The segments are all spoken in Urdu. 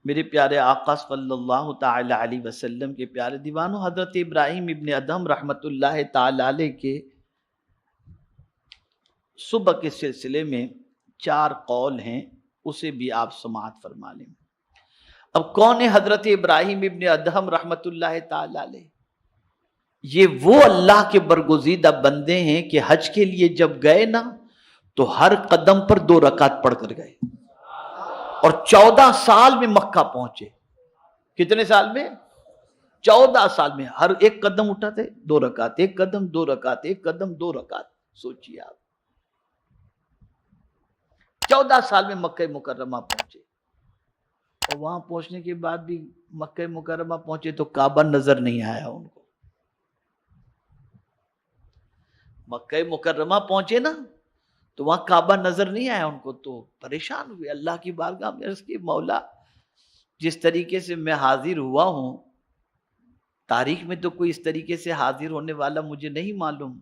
میرے پیارے آقا صلی اللہ تعالی علیہ وسلم کے پیارے دیوانوں، حضرت ابراہیم ابن ادہم رحمت اللہ تعالی علیہ کے صبح کے سلسلے میں 4 قول ہیں، اسے بھی آپ سماعت فرما لیں۔ اب کون ہے حضرت ابراہیم ابن ادہم رحمت اللہ تعالی علیہ؟ یہ وہ اللہ کے برگزیدہ بندے ہیں کہ حج کے لیے جب گئے نا تو ہر قدم پر 2 رکعت پڑھ کر گئے، اور 14 سال میں مکہ پہنچے۔ کتنے سال میں؟ 14 سال میں ہر ایک قدم اٹھاتے 2 رکعت، ایک قدم 2 رکعت، ایک قدم 2 رکعت۔ سوچیے آپ 14 سال میں مکہ مکرمہ پہنچے، اور وہاں پہنچنے کے بعد بھی مکہ مکرمہ پہنچے تو کعبہ نظر نہیں آیا ان کو۔ مکہ مکرمہ پہنچے نا تو وہاں کعبہ نظر نہیں آیا ان کو، تو پریشان ہوئے، اللہ کی بارگاہ میں عرض کی، مولا جس طریقے سے میں حاضر ہوا ہوں تاریخ میں تو کوئی اس طریقے سے حاضر ہونے والا مجھے نہیں معلوم،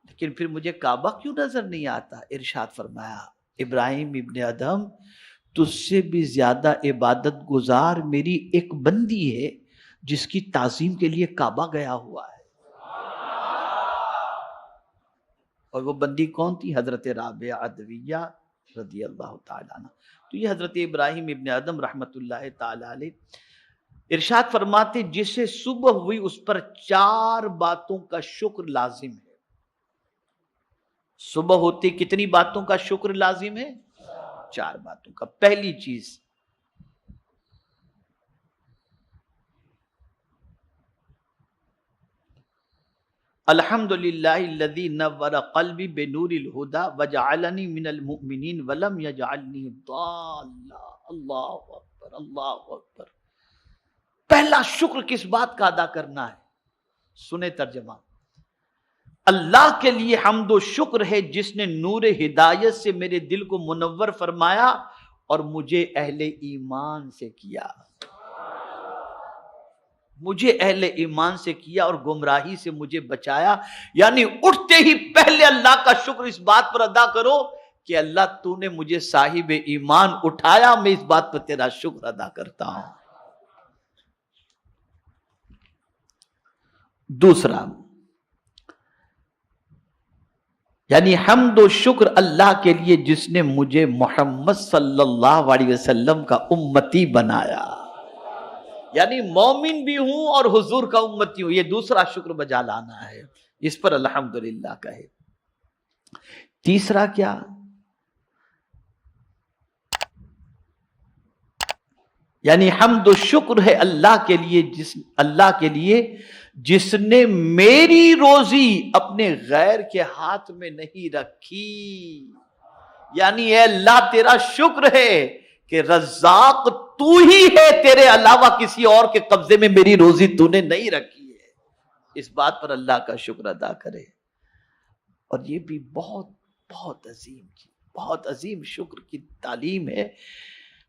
لیکن پھر مجھے کعبہ کیوں نظر نہیں آتا؟ ارشاد فرمایا، ابراہیم ابن ادہم تجھ سے بھی زیادہ عبادت گزار میری ایک بندی ہے جس کی تعظیم کے لیے کعبہ گیا ہوا ہے۔ اور وہ بندی کون تھی؟ حضرت رابعہ ادویہ رضی اللہ تعالیٰ عنہ۔ تو یہ حضرت ابراہیم ابن ادہم رحمت اللہ تعالی علیہ ارشاد فرماتے جسے صبح ہوئی اس پر 4 باتوں کا شکر لازم ہے۔ صبح ہوتی کتنی باتوں کا شکر لازم ہے؟ 4 باتوں کا۔ پہلی چیز، الحمدللہ الذی نور قلبی بنور الہدی وجعلنی من المؤمنین ولم یجعلنی ضالا۔ اللہ اکبر، اللہ اکبر۔ پہلا شکر کس بات کا ادا کرنا ہے؟ سنیں ترجمہ، اللہ کے لیے حمد و شکر ہے جس نے نور ہدایت سے میرے دل کو منور فرمایا اور مجھے اہل ایمان سے کیا، مجھے اہل ایمان سے کیا اور گمراہی سے مجھے بچایا۔ یعنی اٹھتے ہی پہلے اللہ کا شکر اس بات پر ادا کرو کہ اللہ تو نے مجھے صاحب ایمان اٹھایا، میں اس بات پر تیرا شکر ادا کرتا ہوں۔ دوسرا، یعنی حمد و شکر اللہ کے لیے جس نے مجھے محمد صلی اللہ علیہ وسلم کا امتی بنایا، یعنی مومن بھی ہوں اور حضور کا امتی ہوں، یہ دوسرا شکر بجا لانا ہے، اس پر الحمدللہ کہے۔ تیسرا کیا؟ یعنی حمد و شکر ہے اللہ کے لیے جس نے میری روزی اپنے غیر کے ہاتھ میں نہیں رکھی۔ یعنی اے اللہ تیرا شکر ہے کہ رزاق تو ہی ہے، تیرے علاوہ کسی اور کے قبضے میں میری روزی تو نے نہیں رکھی ہے۔ اس بات پر اللہ کا شکر ادا کرے۔ اور یہ بھی بہت بہت عظیم چیز، بہت عظیم شکر کی تعلیم ہے۔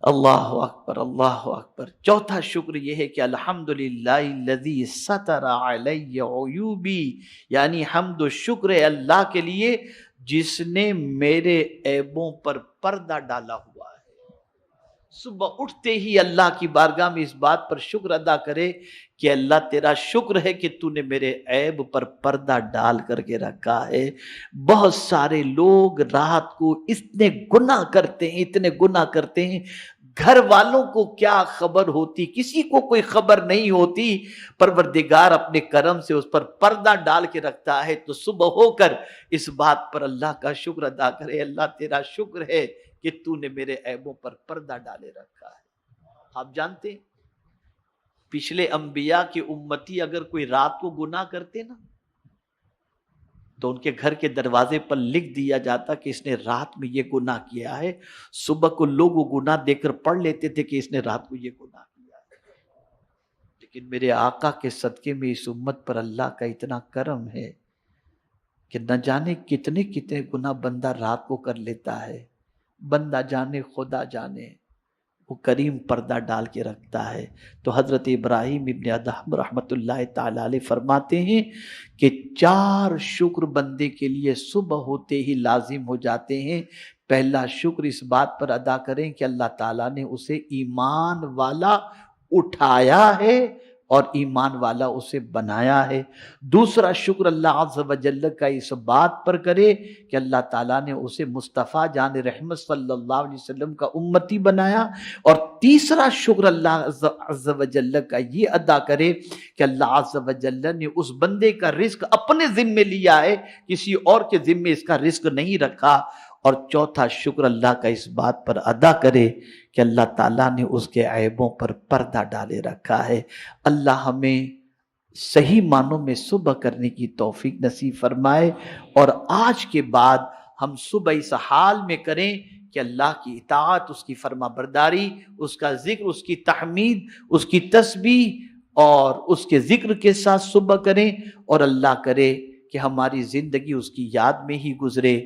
اللہ اکبر، اللہ اکبر۔ چوتھا شکر یہ ہے کہ الحمدللہ الذی ستر علی عیوبی، یعنی حمد و شکر ہے اللہ کے لیے جس نے میرے عیبوں پر پردہ ڈالا ہوا ہے۔ صبح اٹھتے ہی اللہ کی بارگاہ میں اس بات پر شکر ادا کرے کہ اللہ تیرا شکر ہے کہ تو نے میرے عیب پر پردہ ڈال کر کے رکھا ہے۔ بہت سارے لوگ رات کو اتنے گناہ کرتے ہیں، اتنے گناہ کرتے ہیں، گھر والوں کو کیا خبر ہوتی، کسی کو کوئی خبر نہیں ہوتی، پروردگار اپنے کرم سے اس پر پردہ ڈال کے رکھتا ہے۔ تو صبح ہو کر اس بات پر اللہ کا شکر ادا کرے، اللہ تیرا شکر ہے کہ تو نے میرے عیبوں پر پردہ ڈالے رکھا ہے۔ آپ جانتے ہیں پچھلے انبیاء کی امتی اگر کوئی رات کو گناہ کرتے نا تو ان کے گھر کے دروازے پر لکھ دیا جاتا کہ اس نے رات میں یہ گناہ کیا ہے۔ صبح کو لوگ وہ گناہ دیکھ کر پڑھ لیتے تھے کہ اس نے رات کو یہ گناہ کیا ہے۔ لیکن میرے آقا کے صدقے میں اس امت پر اللہ کا اتنا کرم ہے کہ نہ جانے کتنے کتنے گناہ بندہ رات کو کر لیتا ہے، بندہ جانے خدا جانے، وہ کریم پردہ ڈال کے رکھتا ہے۔ تو حضرت ابراہیم ابن ادہم رحمت اللہ تعالی علیہ فرماتے ہیں کہ 4 شکر بندے کے لیے صبح ہوتے ہی لازم ہو جاتے ہیں۔ پہلا شکر اس بات پر ادا کریں کہ اللہ تعالیٰ نے اسے ایمان والا اٹھایا ہے اور ایمان والا اسے بنایا ہے۔ دوسرا شکر اللہ عز و جل کا اس بات پر کرے کہ اللہ تعالیٰ نے اسے مصطفیٰ جان رحمت صلی اللہ علیہ وسلم کا امتی بنایا۔ اور تیسرا شکر اللہ عز و جل کا یہ ادا کرے کہ اللہ عز و جل نے اس بندے کا رزق اپنے ذمے لیا ہے، کسی اور کے ذمے اس کا رزق نہیں رکھا۔ اور چوتھا شکر اللہ کا اس بات پر ادا کرے کہ اللہ تعالیٰ نے اس کے عیبوں پر پردہ ڈالے رکھا ہے۔ اللہ ہمیں صحیح معنوں میں صبح کرنے کی توفیق نصیب فرمائے، اور آج کے بعد ہم صبح اس حال میں کریں کہ اللہ کی اطاعت، اس کی فرما برداری، اس کا ذکر، اس کی تحمید، اس کی تسبیح اور اس کے ذکر کے ساتھ صبح کریں، اور اللہ کرے کہ ہماری زندگی اس کی یاد میں ہی گزرے۔